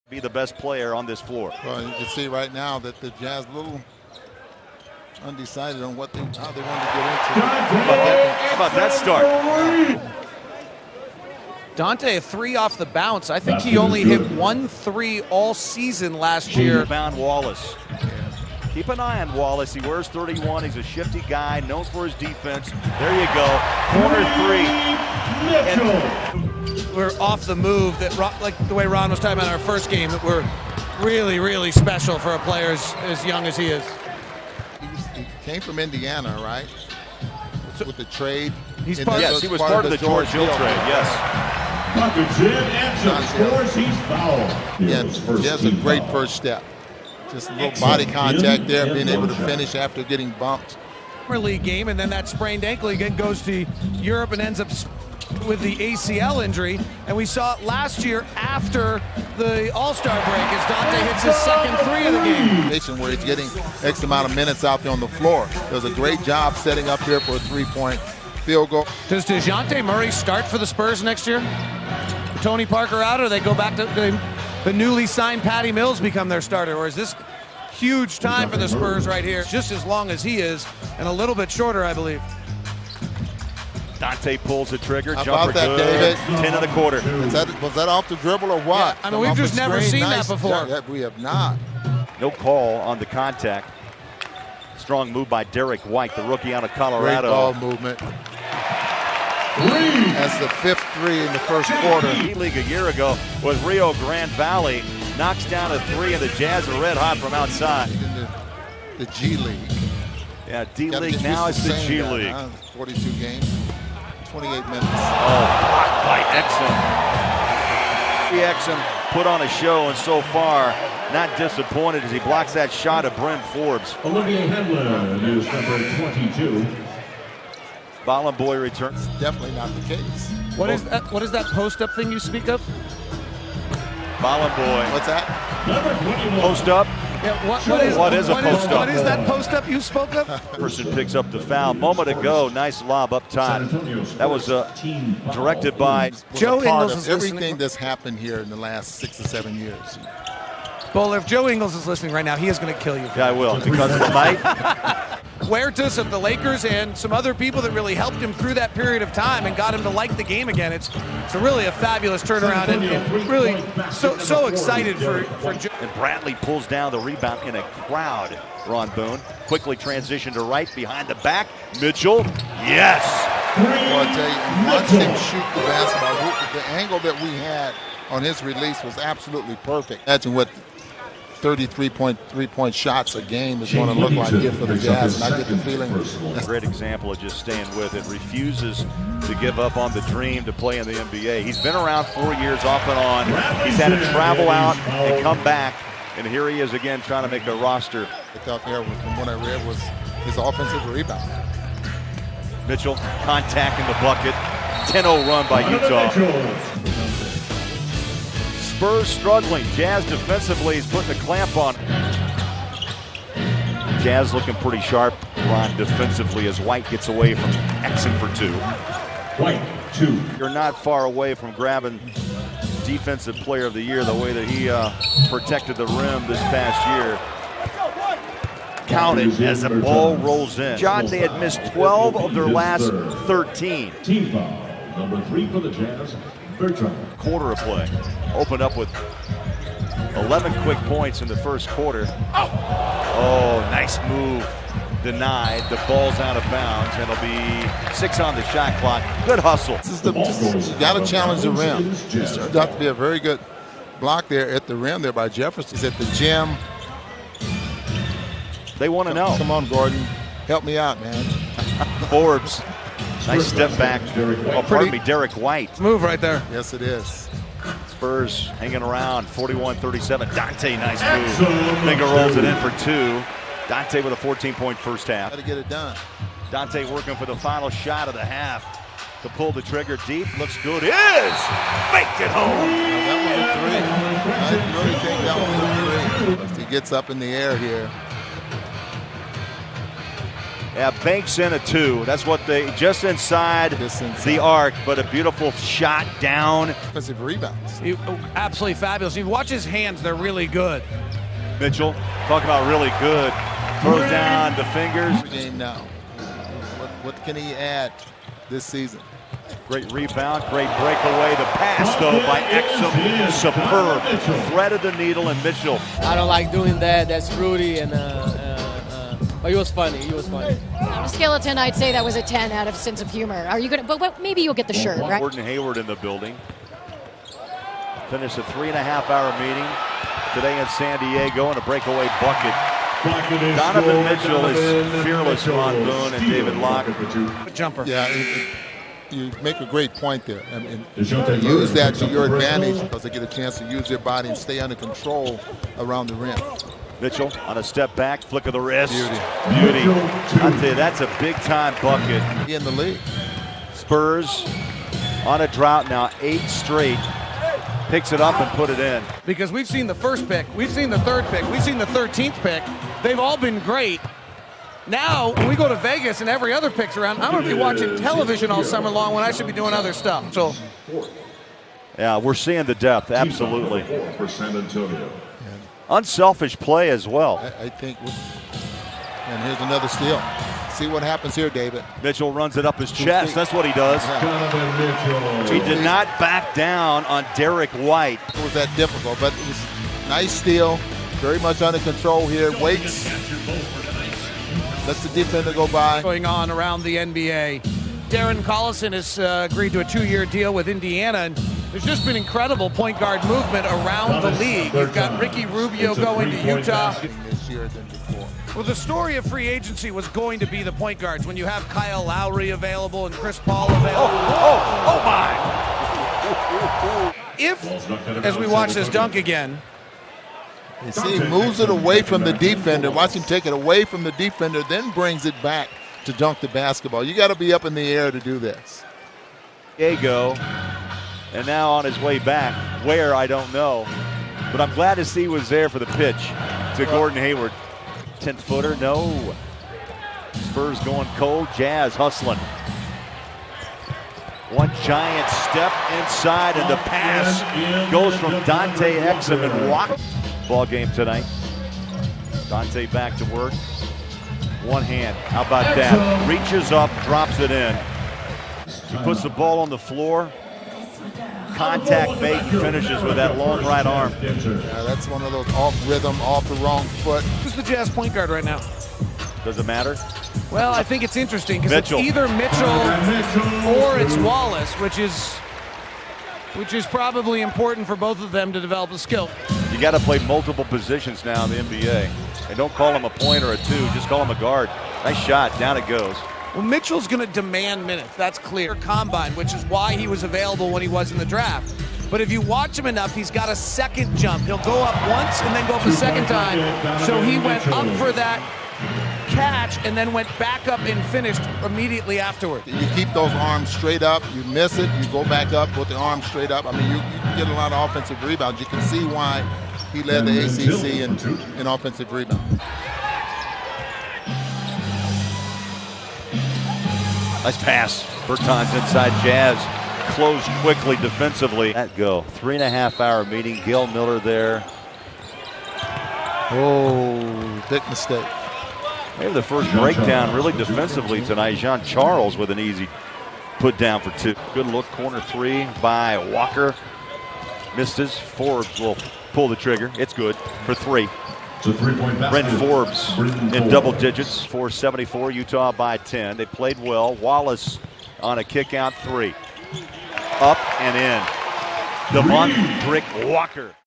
Be the best player on this floor. Well, you can see right now that the Jazz a little undecided on how they want to get into. How about that start? Dante, a three off the bounce. I think he only hit 1 3 all season last year. Bound Wallace. Keep an eye on Wallace. He wears 31. He's a shifty guy, known for his defense. There you go. Corner three. We're off the move, that like the way Ron was talking about in our first game, that we're really, really special for a player as young as he is. He came from Indiana, right? With the trade. He was part of the George Hill trade, yes. Yeah, that's a great first step. Just a little body contact there, being able to finish after getting bumped. League game, and then that sprained ankle again goes to Europe and ends up with the ACL injury. And we saw it last year after the All-Star break as Dante hits his second three of the game. Where he's getting X amount of minutes out there on the floor. Does a great job setting up here for a three-point field goal. Does DeJounte Murray start for the Spurs next year? Tony Parker out, or they go back to the newly signed Patty Mills become their starter? Or is this huge time for the Spurs right here? Just as long as he is, and a little bit shorter, I believe. Dante pulls the trigger. How Jumper about that, good. David? 10 of the quarter. Was that off the dribble or what? Yeah, I mean, we've just never seen that before. Yeah, we have not. No call on the contact. Strong move by Derek White, the rookie out of Colorado. Great ball movement. That's the fifth three in the first quarter. D-League a year ago was Rio Grande Valley. Knocks down a three, and the Jazz are red hot from outside. The G League. Yeah, D-League now is the G League. 42 games, 28 minutes. Oh, blocked by Exum. Exum put on a show, and so far, not disappointed as he blocks that shot of Bryn Forbes. Olivier Hedlund is number 22. Bollenboy returns. Definitely not the case. What is that post-up thing you speak of? Bollenboy. What's that? Post up. Yeah, what is a post up? What is that post-up you spoke of? Person picks up the foul. Moment ago, nice lob up top. That was directed by Joe Ingles. Everything that's happened here in the last 6 or 7 years. Bowler, if Joe Ingles is listening right now, he is going to kill you. Yeah, I will, because of the mic. Huertas of the Lakers and some other people that really helped him through that period of time and got him to like the game again. It's really a fabulous turnaround, and really so excited for Joe. And Bradley pulls down the rebound in a crowd. Ron Boone quickly transitioned to right behind the back. Mitchell, yes. Well, I tell you, watch him shoot the basketball. The angle that we had on his release was absolutely perfect. Imagine what 33.3-point shots a game is going to look like here for the Jazz, and I get the feeling. A great example of just staying with it. Refuses to give up on the dream to play in the NBA. He's been around 4 years off and on. He's had to travel out and come back, and here he is again trying to make a roster. I thought there, from what I read, was his offensive rebound. Mitchell contacting the bucket. 10-0 run by Utah. Spurs struggling. Jazz defensively is putting a clamp on. Jazz looking pretty sharp, Ron, defensively as White gets away from Exum for two. White, 2. You're not far away from grabbing Defensive Player of the Year the way that he protected the rim this past year. Counted as the ball rolls in. John, they had missed 12 of their last 13. Team foul, number 3 for the Jazz. Quarter of play. Opened up with 11 quick points in the first quarter. Oh, nice move. Denied. The ball's out of bounds, and it'll be 6 on the shot clock. Good hustle. You got to challenge the rim. It turned out to be a very good block there at the rim there by Jefferson. He's at the gym. They want to know. Come on, Gordon. Help me out, man. Forbes. Nice step back. Oh, pardon me, Derek White. Move right there. Yes, it is. Spurs hanging around, 41-37. Dante, nice move. Finger rolls it in for 2. Dante with a 14-point first half. Got to get it done. Dante working for the final shot of the half. To pull the trigger deep. Looks good. Is! Baked it home. That was a 3. I really think that was a 3. If he gets up in the air here. Yeah, banks in a 2. That's what they, just inside the arc, but a beautiful shot down. Offensive rebounds. Absolutely fabulous. You watch his hands, they're really good. Mitchell, talk about really good. Throws down the fingers. Game now. What can he add this season? Great rebound, great breakaway. The pass, though, by Exum, superb. Threaded the needle, and Mitchell. I don't like doing that. That's Rudy, and but he was funny. He was funny. On a scale of 10, I'd say that was a 10 out of sense of humor. Are you gonna? But maybe you'll get the shirt, right? Gordon Hayward in the building. Finished a 3.5-hour meeting today in San Diego, and a breakaway bucket. Donovan Mitchell is fearless on Boone and David Locke. Jumper. Yeah, you make a great point there. I mean, use that to your advantage because they get a chance to use their body and stay under control around the rim. Mitchell on a step back, flick of the wrist. Beauty. I'll tell you, that's a big-time bucket. In the league. Spurs on a drought now, 8 straight. Picks it up and put it in. Because we've seen the first pick, we've seen the third pick, we've seen the 13th pick. They've all been great. Now, when we go to Vegas and every other pick's around, I'm going to be watching television all summer long when I should be doing other stuff. So, yeah, we're seeing the depth, absolutely. For San Antonio. Unselfish play as well. I think. And here's another steal. See what happens here, David. Mitchell runs it up his chest. That's what he does. He did not back down on Derek White. It was that difficult, but it was a nice steal. Very much under control here. Waits. Lets the defender go by. Going on around the NBA. Darren Collison has agreed to a 2-year deal with Indiana, and there's just been incredible point guard movement around the league. You've got Ricky Rubio going to Utah. This year than before. Well, the story of free agency was going to be the point guards. When you have Kyle Lowry available and Chris Paul available. Oh my! If, as we watch this dunk again, You see, he moves it away from the defender. Watch him take it away from the defender, then brings it back to dunk the basketball. You got to be up in the air to do this. Diego, and now on his way back. Where, I don't know. But I'm glad to see he was there for the pitch to Gordon Hayward. 10-footer, no. Spurs going cold, Jazz hustling. One giant step inside, and the pass goes from Dante Exum and walk. Ball game tonight. Dante back to work. One hand, how about that? Reaches up, drops it in. He puts the ball on the floor. Contact make, finishes with that long right arm. Yeah, that's one of those off rhythm, off the wrong foot. who's the Jazz point guard right now? Does it matter? Well, I think it's interesting because it's Mitchell. either Mitchell or it's Wallace, which is probably important for both of them to develop the skill. You got to play multiple positions now in the NBA. And don't call him a point or a 2, just call him a guard. Nice shot, down it goes. Well, Mitchell's going to demand minutes. That's clear. Combine, which is why he was available when he was in the draft. But if you watch him enough, he's got a second jump. He'll go up once and then go up a second time. So he went up for that catch and then went back up and finished immediately afterward. You keep those arms straight up. You miss it, you go back up with the arms straight up. I mean, you get a lot of offensive rebounds. You can see why he led the ACC in offensive rebounds. Nice pass. Bertans inside Jazz. Closed quickly defensively. That go. 3.5-hour meeting. Gail Miller there. Oh, big mistake. Maybe the first breakdown really defensively tonight. Jean Charles with an easy put down for 2. Good look, corner 3 by Walker. Missed his. Forbes will pull the trigger. It's good for 3. Brent Forbes in double digits, 474, Utah by 10. They played well. Wallace on a kick out 3. Up and in. Devon Brick Walker.